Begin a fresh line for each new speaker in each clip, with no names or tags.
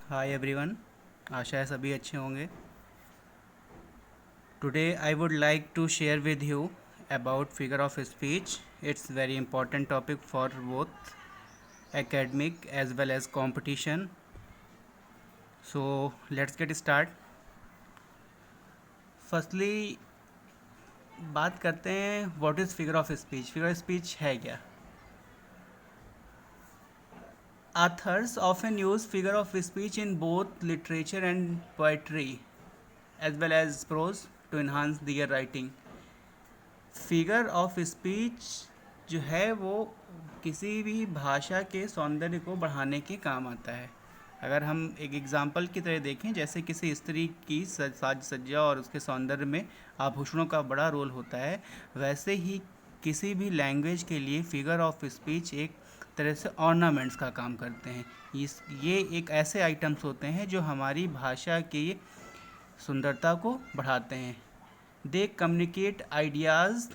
Hi everyone, आशा है सभी अच्छे होंगे। Today I would like to share with you about figure of speech. It's very important topic for both academic as well as competition. So let's get start. Firstly बात करते हैं what is figure of speech. Figure of speech है क्या? Authors often use figure of speech in both literature and poetry as well as prose to enhance their writing. Figure of speech जो है वो किसी भी भाषा के सौंदर्य को बढ़ाने के काम आता है. अगर हम एक एग्जाम्पल की तरह देखें, जैसे किसी स्त्री की साज सज्जा और उसके सौंदर्य में आभूषणों का बड़ा रोल होता है, वैसे ही किसी भी लैंग्वेज के लिए फिगर ऑफ स्पीच एक तरह से ऑर्नामेंट्स का काम करते हैं. ये एक ऐसे आइटम्स होते हैं जो हमारी भाषा की सुंदरता को बढ़ाते हैं. They communicate ideas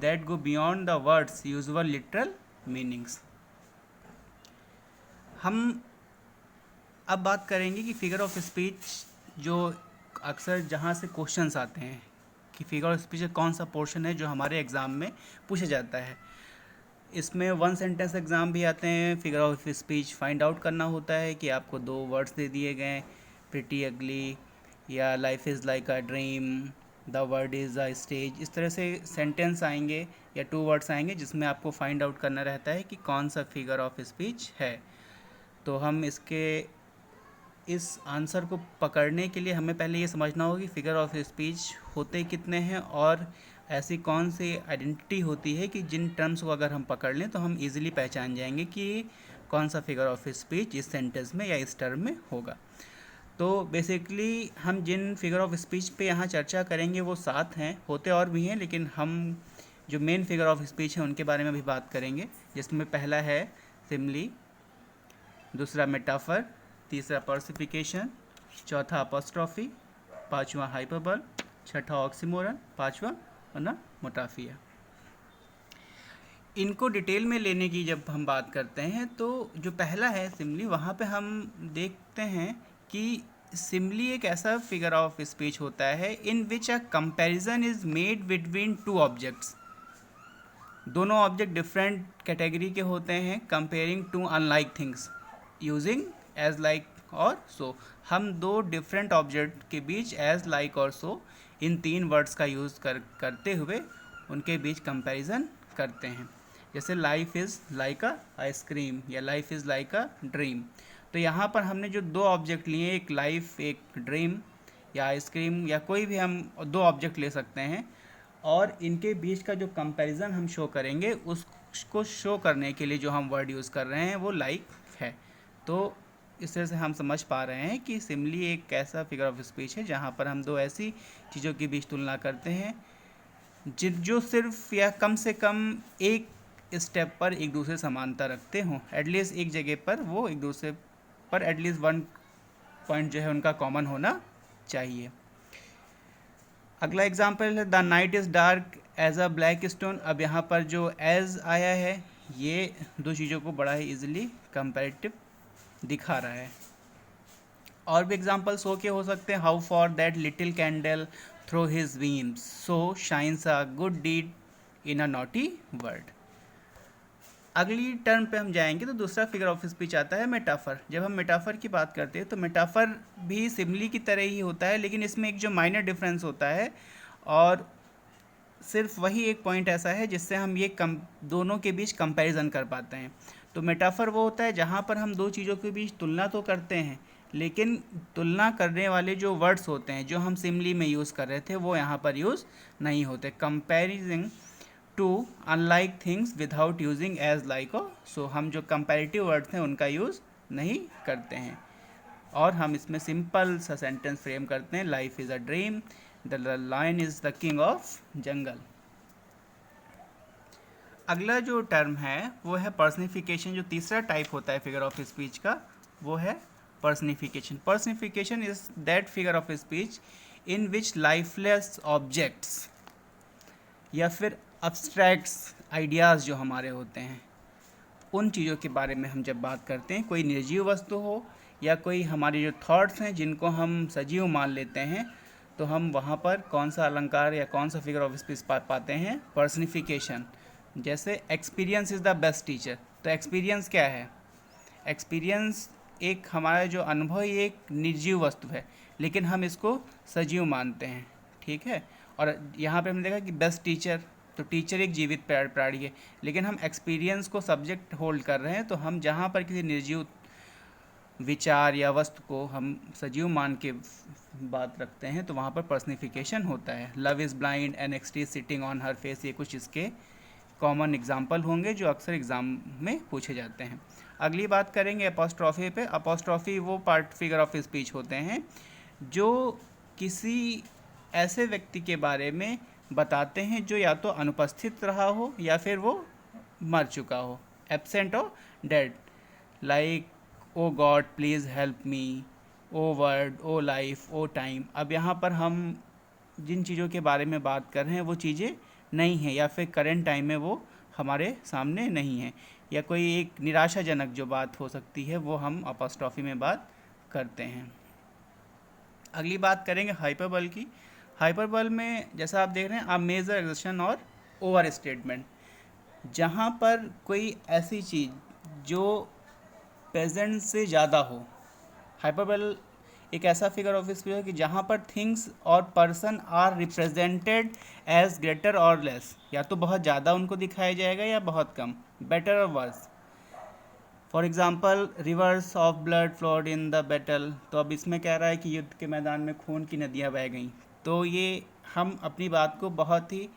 that go beyond the words usual literal meanings. हम अब बात करेंगे कि फिगर ऑफ स्पीच जो अक्सर जहाँ से क्वेश्चंस आते हैं कि फिगर ऑफ स्पीच कौन सा पोर्शन है जो हमारे एग्ज़ाम में पूछा जाता है. इसमें वन सेंटेंस एग्ज़ाम भी आते हैं. Figure of speech find out करना होता है कि आपको दो वर्ड्स दे दिए गए, प्रिटी अगली या life is like a dream, the word is a stage. इस तरह से सेंटेंस आएंगे या टू वर्ड्स आएंगे जिसमें आपको फाइंड आउट करना रहता है कि कौन सा फिगर ऑफ स्पीच है. तो हम इस आंसर को पकड़ने के लिए हमें पहले ये समझना होगा कि फिगर ऑफ स्पीच होते कितने हैं और ऐसी कौन सी आइडेंटिटी होती है कि जिन टर्म्स को अगर हम पकड़ लें तो हम इजीली पहचान जाएंगे कि कौन सा फिगर ऑफ स्पीच इस सेंटेंस में या इस टर्म में होगा. तो बेसिकली हम जिन फिगर ऑफ स्पीच पे यहाँ चर्चा करेंगे वो 7 हैं. होते और भी हैं, लेकिन हम जो मेन फिगर ऑफ स्पीच हैं उनके बारे में भी बात करेंगे, जिसमें पहला है सिमली, दूसरा मेटाफर, तीसरा पर्सिफिकेशन, चौथा अपोस्ट्रॉफी, पांचवा हाइपरबल, छठा ऑक्सीमोरन, पांचवा मोटाफिया. इनको डिटेल में लेने की जब हम बात करते हैं तो जो पहला है सिमली, वहाँ पे हम देखते हैं कि सिमली एक ऐसा फिगर ऑफ स्पीच होता है in which a comparison is made between two objects. दोनों ऑब्जेक्ट डिफरेंट कैटेगरी के होते हैं, comparing two unlike things using as like और सो. हम दो डिफरेंट ऑब्जेक्ट के बीच एज लाइक और सो इन 3 वर्ड्स का यूज़ करते हुए उनके बीच कंपैरिजन करते हैं. जैसे life is like a ice cream या life is like a dream. तो यहाँ पर हमने जो दो ऑब्जेक्ट लिए, एक लाइफ एक ड्रीम या आइसक्रीम या कोई भी हम दो ऑब्जेक्ट ले सकते हैं, और इनके बीच का जो कंपैरिजन हम शो करेंगे उसको शो करने के लिए जो हम वर्ड यूज़ कर रहे हैं वो लाइक है. तो इस तरह से हम समझ पा रहे हैं कि सिमली एक ऐसा फिगर ऑफ स्पीच है जहाँ पर हम दो ऐसी चीज़ों के बीच तुलना करते हैं जो सिर्फ या कम से कम एक स्टेप पर एक दूसरे समानता रखते हों. एटलीस्ट एक जगह पर वो एक दूसरे पर एटलीस्ट वन पॉइंट जो है उनका कॉमन होना चाहिए. अगला एग्जाम्पल है the night is dark as a black stone. अब यहाँ पर जो एज आया है ये दो चीज़ों को बड़ा ही इजीली कंपैरेटिव दिखा रहा है. और भी एग्जाम्पल्स हो के हो सकते हैं. How far that little candle throws his beams so shines a good deed in a naughty world. अगली टर्म पे हम जाएंगे तो दूसरा फिगर ऑफ स्पीच आता है मेटाफर. जब हम मेटाफर की बात करते हैं तो मेटाफर भी सिमली की तरह ही होता है, लेकिन इसमें एक जो माइनर डिफरेंस होता है और सिर्फ वही एक पॉइंट ऐसा है जिससे हम ये दोनों के बीच कंपैरिजन कर पाते हैं. तो मेटाफर वो होता है जहाँ पर हम दो चीज़ों के बीच तुलना तो करते हैं, लेकिन तुलना करने वाले जो वर्ड्स होते हैं जो हम सिमली में यूज़ कर रहे थे वो यहाँ पर यूज़ नहीं होते. Comparing to unlike things without using as like और सो. हम जो कंपैरेटिव वर्ड्स हैं उनका यूज़ नहीं करते हैं और हम इसमें सिंपल सा सेंटेंस फ्रेम करते हैं. Life is a dream, the lion is the king of jungle. अगला जो टर्म है वो है पर्सनिफिकेशन. जो तीसरा टाइप होता है फिगर ऑफ स्पीच का वो है personification. Personification is that figure of speech in which lifeless objects या फिर अब्स्ट्रैक्ट्स आइडियाज़ जो हमारे होते हैं उन चीज़ों के बारे में हम जब बात करते हैं, कोई निर्जीव वस्तु हो या कोई हमारे जो थॉट्स हैं जिनको हम सजीव मान लेते हैं, तो हम वहाँ पर कौन सा अलंकार या कौन सा फिगर ऑफ स्पीच पाते हैं? पर्सनिफिकेशन। जैसे experience is the best teacher. तो एक्सपीरियंस क्या है? एक्सपीरियंस एक हमारा जो अनुभव, ये एक निर्जीव वस्तु है, लेकिन हम इसको सजीव मानते हैं, ठीक है। और यहाँ पे हमने देखा कि बेस्ट टीचर, तो टीचर एक जीवित प्राणी है, लेकिन हम एक्सपीरियंस को सब्जेक्ट होल्ड कर रहे हैं। तो हम जहाँ पर किसी निर्जीव विचार या वस्तु को हम सजीव मान के बात रखते हैं, तो वहाँ पर पर्सनिफिकेशन होता है। Love is blind and ecstasy sitting on her face, ये कुछ इसके कॉमन एग्जाम्पल होंगे जो अक्सर एग्ज़ाम में पूछे जाते हैं। अगली बात करेंगे अपोस्ट्रॉफी पे। अपोस्ट्रॉफी वो पार्ट फिगर ऑफ स्पीच होते हैं जो किसी ऐसे व्यक्ति के बारे में बताते हैं जो या तो अनुपस्थित रहा हो या फिर वो मर चुका हो, एब्सेंट और dead. Like oh God please help me, oh word, oh life, oh time. अब यहाँ पर हम जिन चीज़ों के बारे में बात कर रहे हैं वो चीज़ें नहीं हैं, या फिर करेंट टाइम में वो हमारे सामने नहीं है, या कोई एक निराशाजनक जो बात हो सकती है वो हम अपोस्ट्रॉफी में बात करते हैं। अगली बात करेंगे हाइपरबल की। हाइपरबल में जैसा आप देख रहे हैं, आप मेजर एग्जेशन और ओवर स्टेटमेंट, जहाँ पर कोई ऐसी चीज़ जो प्रेजेंट से ज़्यादा हो। हाइपरबल एक ऐसा फिगर ऑफ स्पीच है कि जहाँ पर things or person are represented as greater or less, या तो बहुत ज़्यादा उनको दिखाया जाएगा या बहुत कम, better or worse. For example rivers of blood flowed in the battle. तो अब इसमें कह रहा है कि युद्ध के मैदान में खून की नदियाँ बह गईं। तो ये हम अपनी बात को बहुत ही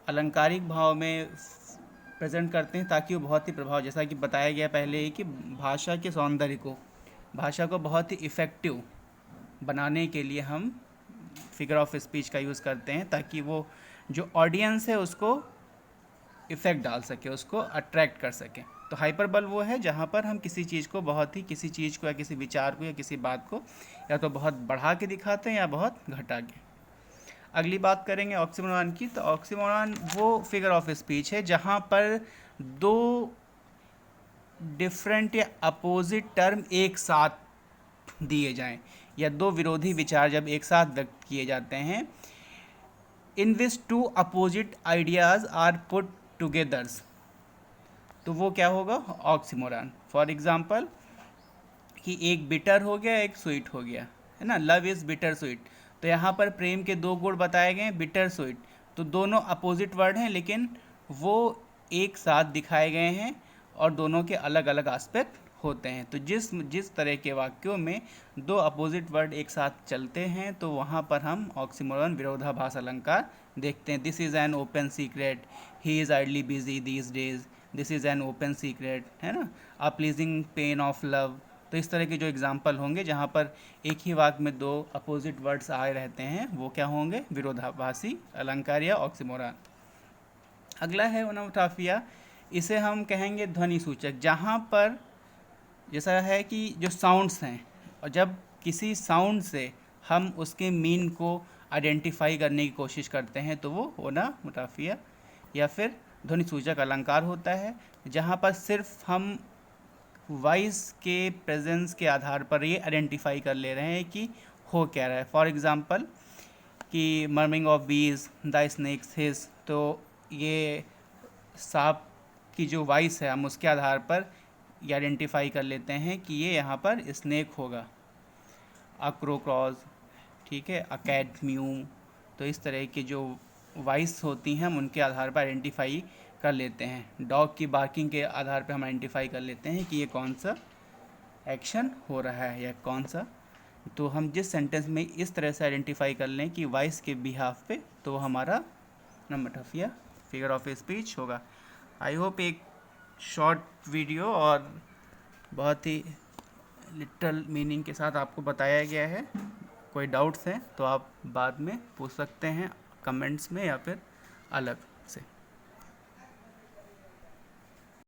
अलंकारिक भाव में प्रेजेंट करते हैं, ताकि वो बहुत ही प्रभाव, जैसा कि बताया गया पहले ही कि भाषा के सौंदर्य को, भाषा को बहुत ही इफ़ेक्टिव बनाने के लिए हम फिगर ऑफ स्पीच का यूज़ करते हैं, ताकि वो जो ऑडियंस है उसको इफ़ेक्ट डाल सके, उसको अट्रैक्ट कर सके। तो हाइपरबल वो है जहाँ पर हम किसी चीज़ को बहुत ही, किसी चीज़ को या किसी विचार को या किसी बात को या तो बहुत बढ़ा के दिखाते हैं या बहुत घटा के। अगली बात करेंगे ऑक्सीमोरॉन की। तो ऑक्सीमोरॉन वो फिगर ऑफ स्पीच है जहाँ पर दो डिफरेंट या अपोजिट टर्म एक साथ दिए जाएं, या दो विरोधी विचार जब एक साथ व्यक्त किए जाते हैं, in which two opposite ideas are put togethers, तो वो क्या होगा? ऑक्सीमोरॉन। फॉर एग्जाम्पल कि एक बिटर हो गया, एक स्वीट हो गया, है ना। लव इज़ बिटर स्वीट, तो यहाँ पर प्रेम के दो गुण बताए गए हैं, बिटर स्वीट। तो दोनों अपोजिट वर्ड हैं, लेकिन वो एक साथ दिखाए गए हैं और दोनों के अलग अलग एस्पेक्ट होते हैं। तो जिस तरह के वाक्यों में दो अपोजिट वर्ड एक साथ चलते हैं, तो वहाँ पर हम ऑक्सीमोरॉन, विरोधाभास अलंकार देखते हैं। This is an open secret, he is ideally busy these days, this is an open secret, है ना। अ प्लीजिंग पेन ऑफ लव। तो इस तरह के जो एग्जाम्पल होंगे जहाँ पर एक ही वाक्य में दो अपोजिट वर्ड्स आए रहते हैं, वो क्या होंगे? विरोधाभासी अलंकार या ऑक्सीमोरॉन। अगला है ओनोमटोपोइया। इसे हम कहेंगे ध्वनि सूचक, जहाँ पर जैसा है कि जो साउंड्स हैं, और जब किसी साउंड से हम उसके मीन को आइडेंटिफाई करने की कोशिश करते हैं, तो वो ओनोमटोपोइया या फिर ध्वनि सूचक अलंकार होता है, जहाँ पर सिर्फ हम वॉइस के प्रेजेंस के आधार पर ये आइडेंटिफाई कर ले रहे हैं कि हो क्या रहा है। फॉर एग्जांपल कि मर्मिंग ऑफ बीज, द स्नेक्स हिज, तो ये सांप की जो वॉइस है हम उसके आधार पर ये आइडेंटिफाई कर लेते हैं कि ये यहाँ पर स्नेक होगा। अ क्रोक्रॉज, ठीक है, अ कैट म्यू। तो इस तरह की जो वॉइस होती हैं हम उनके आधार पर आइडेंटिफाई कर लेते हैं। डॉग की बार्किंग के आधार पर हम आइडेंटिफाई कर लेते हैं कि ये कौन सा एक्शन हो रहा है या कौन सा। तो हम जिस सेंटेंस में इस तरह से आइडेंटिफाई कर लें कि वॉइस के बिहाफ पे, तो हमारा ओनोमटोपोइया फिगर ऑफ स्पीच होगा। आई होप एक शॉर्ट वीडियो और बहुत ही लिटरल मीनिंग के साथ आपको बताया गया है। कोई डाउट्स हैं तो आप बाद में पूछ सकते हैं कमेंट्स में या फिर अलग से।